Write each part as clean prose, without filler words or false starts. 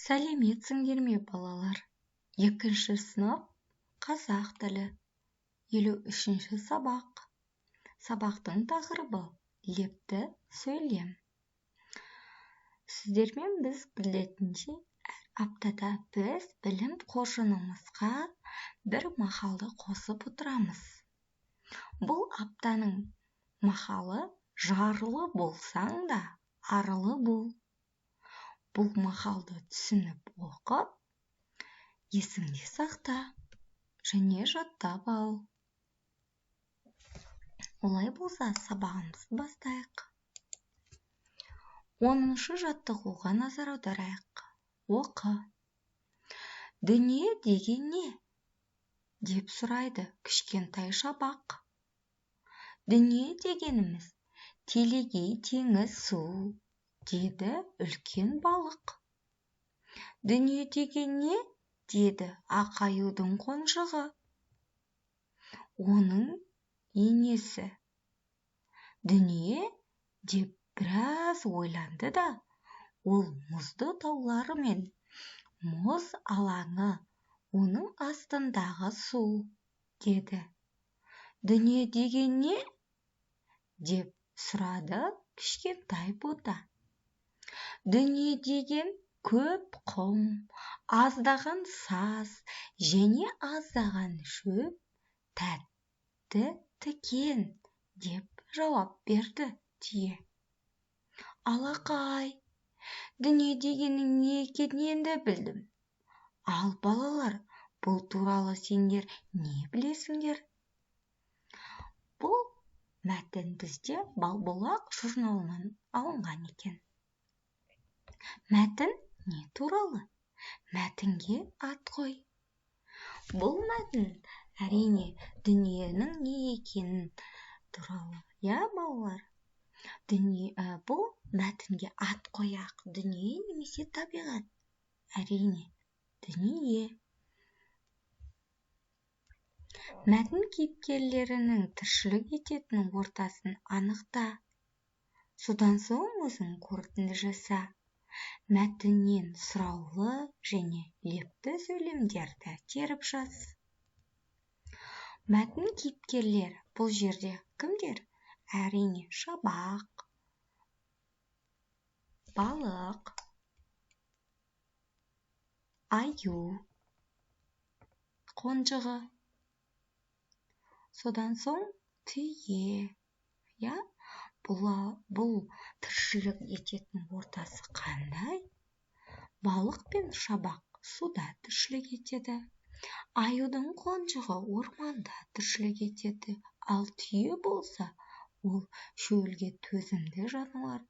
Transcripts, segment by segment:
Сәлеметсіңдер ме, балалар? 2-ші сынып қазақ тілі 53-ші сабақ. Сабақтың тақырыбы лепті сөйлем. Сіздермен біз білетінше әр аптада біз білім қоржынымызға бір мақалды қосып отырамыз. Бұл аптаның мақалы жарлы болсаң да арлы бол. Бұл мақалды түсініп оқып, есіңде сақта және жаттап ал. Олай болса, сабағымызды бастайық. 10-шы жаттығуға назар аударайық. Оқы. Дүние деген не? Деп сұрайды кішкентай шабақ. Дүние дегеніміз телегей теңіз су, деді үлкен балық. Дүние деген не? Деді ақаюдың қонжығы. Оның енесі. Дүние деп біраз ойланды да, ол мұзды таулары мен мұз алаңы, оның астындағы су, деді. Дүние деген не? Деп сұрады кішкентай бота. Дүние деген көп құм, аздаған саз және аздаған шөп, тәтті тікен, деп жауап берді түйе. Алақай, дүние дегеннің не екенін енді білдім. Ал балалар, бұл туралы сендер не білесіңдер? Бұл мәтін бізде Балбұлақ журналынан алынған екен. Мәтін не туралы? Мәтінге ат қой. Бұл мәтін әрине дүниенің не екенін туралы. Я, балалар? Бұл мәтінге ат қояқ. Дүние немесе табиғат? Әрине, дүние. Мәтін кейіпкерлерінің тіршілік ететін ортасын анықта. Содан соң өзің қорытынды жаса. Мәтіннен сұраулы және лепті сөйлемдерді теріп жаз. Мәтін кейіпкерлер бұл жерде кімдер? Әрине, шабақ, балық, аю, қонжығы. Содан соң түйе. Бұл тіршілік ететін ортасы қандай? Балық пен шабақ суда тіршілік етеді. Аюдың қонжығы орманда тіршілік етеді. Ал түйе болса, ол шөлге төзімді жануар,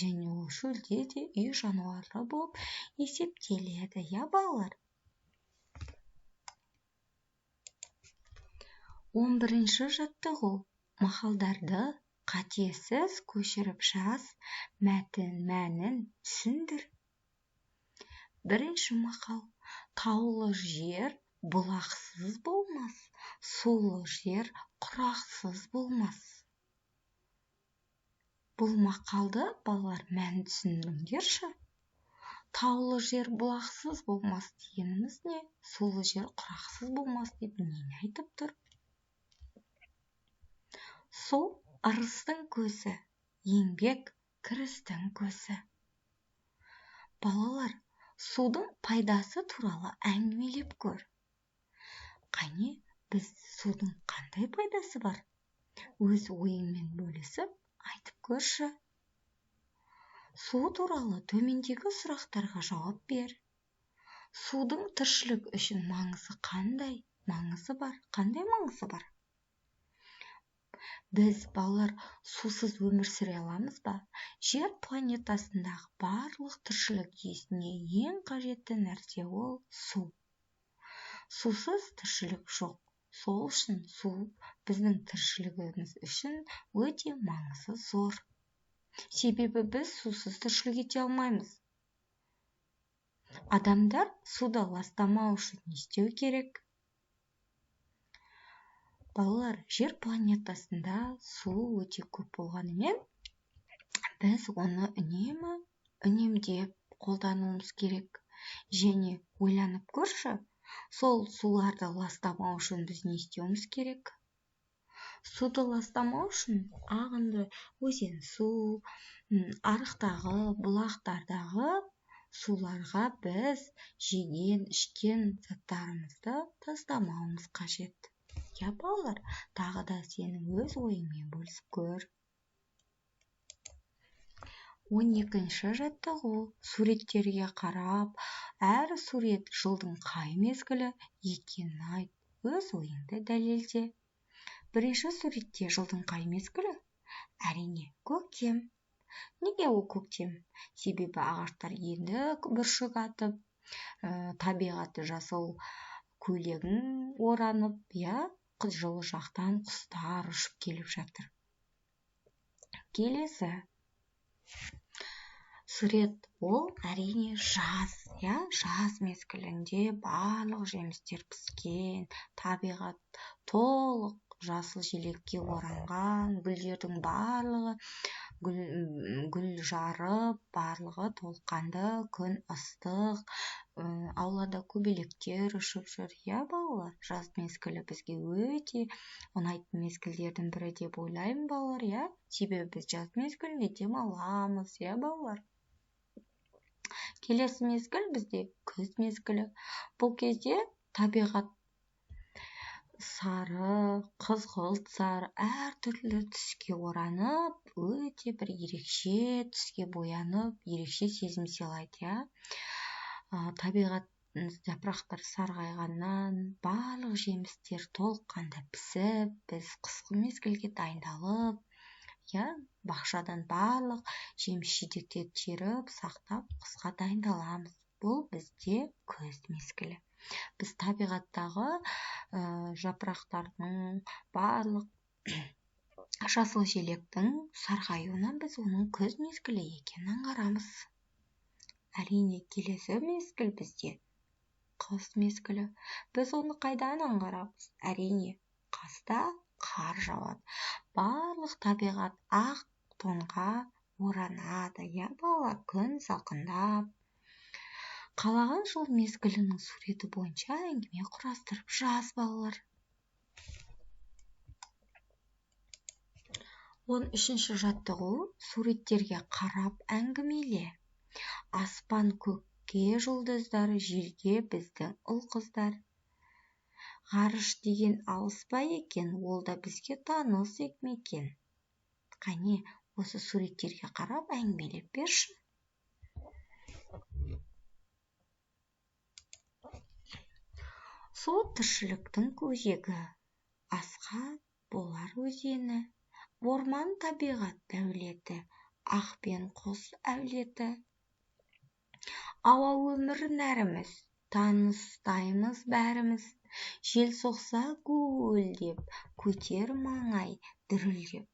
және ол шөлде де үй жануары болып есептеледі. Я, балалар? 11-ші жаттығу. Мақалдарды қатесіз көшіріп жаз, мәтін мәнін түсіндір. 1-ші мақал. Таулы жер бұлақсыз болмас, сулы жер құрақсыз болмас. Бұл мақалды балалар мәнін түсіндіріңдерші. Таулы жер бұлақсыз болмас дегеніміз не? Сулы жер құрақсыз болмас деп нені айтып тұр? Су ырыстың көзі, еңбек кірістің көзі. Балалар, судың пайдасы туралы әңгімелеп көр. Қане, біз судың қандай пайдасы бар? Өз ойыңмен бөлісіп айтып көрші. Су туралы төмендегі сұрақтарға жауап бер. Судың тіршілік үшін маңызы қандай? Маңызы бар. Қандай маңызы бар? Біз, балалар, сусыз өмір сүре аламыз ба? Жер планетасындағы барлық тіршілік иесіне ең қажетті нәрсе ол су. Сусыз тіршілік жоқ. Сол үшін су біздің тіршілігіміз үшін өте маңызы зор. Себебі біз сусыз тіршілік ете алмаймыз. Адамдар суды ластамау үшін не істеу керек? Балалар, жер планетасында су өте көп болғанымен, біз оны үнемдеп қолдануымыз керек. Және ойланып көрші, сол суларды ластамау үшін біз не істеуіміз керек? Суды ластамау үшін ағынды өзен су, арықтағы, бұлақтардағы суларға біз жеген, ішкен заттарымызды тастамауымыз қажет. Я, балалар, тағы да сенің өз ойыңмен бөлісіп көр. 12-ші жаттығу. Суреттерге қарап, әр сурет жылдың қай мезгілі екенін айт. Өз ойыңды дәлелде. Бірінші суретте жылдың қай мезгілі? Әрине, көктем. Неге ол көктем? Себебі ағаштар енді бүршік атып, табиғаты жасыл көйлегін оранып, жылы жақтан құстар ұшып келіп жатыр. Келесі сурет, ол әрине жаз. Жаз мезгілінде барлық жемістер піскен, табиғат толық жасыл желекке оранған, гүлдердің барлығы гүл жарып, барлығы толыққанды, күн ыстық, аулада көбелектер ұшып жүр. Балалар, жаз мезгілі бізге өте ұнайтын мезгілдердің бірі деп ойлаймын, балалар, себебі біз жаз мезгілінде демаламыз, балалар. Келесі мезгіл бізде күз мезгілі. Бұл кезде табиғат сары, қызғылт сары, әртүрлі түске оранып, өте бір ерекше түске боянып, ерекше сезім сыйлайды. Табиғат жапырақтар сарғайғаннан, барлық жемістер толыққанды пісіп, біз қысқы мезгілге дайындалып, бақшадан барлық жеміс-жидектерді теріп, сақтап, қысқа дайындаламыз. Бұл бізде күз мезгілі. Біз табиғаттағы жапырақтардың барлық жасыл желектің сарғаюынан біз оның күз мезгілі екенін аңғарамыз. Әрине, келесі мезгіл бізде қыс мезгілі. Біз оны қайдан аңғарамыз? Әрине, қыста қар жауады. Барлық табиғат ақ тонға оранады. Балалар, күн салқындап. Қалаған жыл мезгілінің суреті бойынша әңгіме құрастырып жаз, балалар. 13-ші жаттығу. Суреттерге қарап әңгімеле. Аспан көкке жұлдыздар, жерге біздің ұл-қыздар. Ғарыш деген алыс па екен, ол да бізге таныс екен. Қане, осы суреттерге қарап әңгімелеп берші. Су тіршіліктің көзегі, асқа болар өзені, орман табиғат дәулеті, ақ пен құс әулеті. Ауа өмір нәріміз, таныстаймыз бәріміз, жел соқса гуілдеп, көтер маңай дүрілдеп.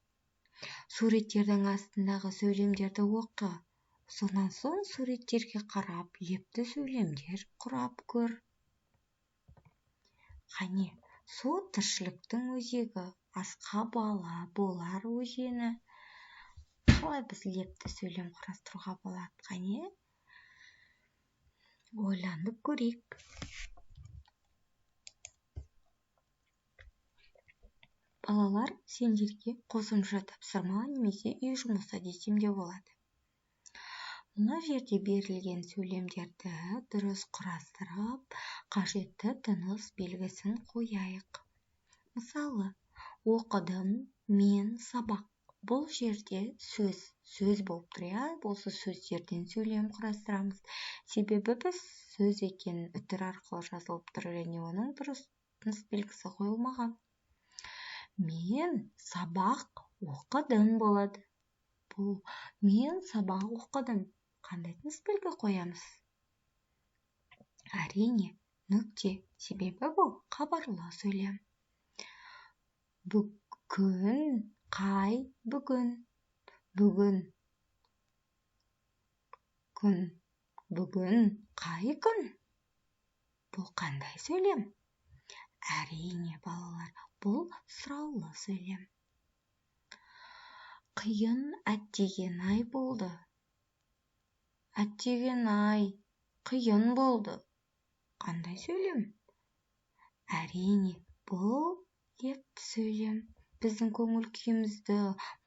Суреттердің астындағы сөйлемдерді оқы. Сонан соң суреттерге қарап, лепті сөйлемдер құрап көр. Қане, су тіршіліктің өзегі, асқа бала болар өзені. Қалай біз лепті сөйлем құрастыруға болады? Қане, ойланып көрейік. Балалар, сендерге қосымша тапсырма немесе үй жұмысы десем де болады. Мына жерде берілген сөйлемдерді дұрыс құрастырып, қажетті тыныс белгісін қояйық. Мысалы, оқыдым, мен сабақ. Бұл жерде сөз болып тұр. Осы сөздерден сөйлем құрастырамыз. Себебі біз сөз екенін үтір арқылы жазылып тұр, және оның дұрыс тыныс белгісі қойылмаған. Мен сабақ оқыдым болады. Бұл мен сабақ оқыдым. Қандай тыныс белгі қоямыз? Әрине, нүкте. Себебі бұл хабарлы сөйлем. Бүгін қай бүгін? Бүгін күн. Бүгін қай күн? Бұл қандай сөйлем? Әрине, балалар, бұл сұраулы сөйлем. Қиын әттеген ай болды. Әттеген ай қиын болды. Қандай сөйлем? Әрине, бұл лепті сөйлем. Біздің көңіл күйімізді,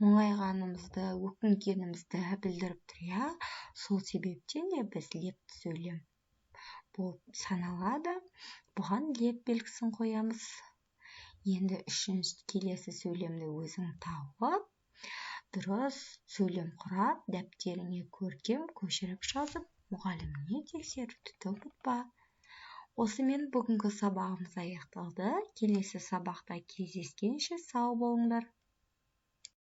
мұңайғанымызды, өкінгенімізді білдіріп тұр, иә? Сол себептен де біз лепті сөйлем болып саналады. Бұған леп белгісін қоямыз. Енді келесі сөйлемді өзің тауып, дұрыс сөйлем құрап, дәптеріңе көркем көшіріп жазып, мұғаліміне тексеруді ұмытпа. Осымен бүгінгі сабағымыз аяқталды. Келесі сабақта кездескенше сау болыңдар.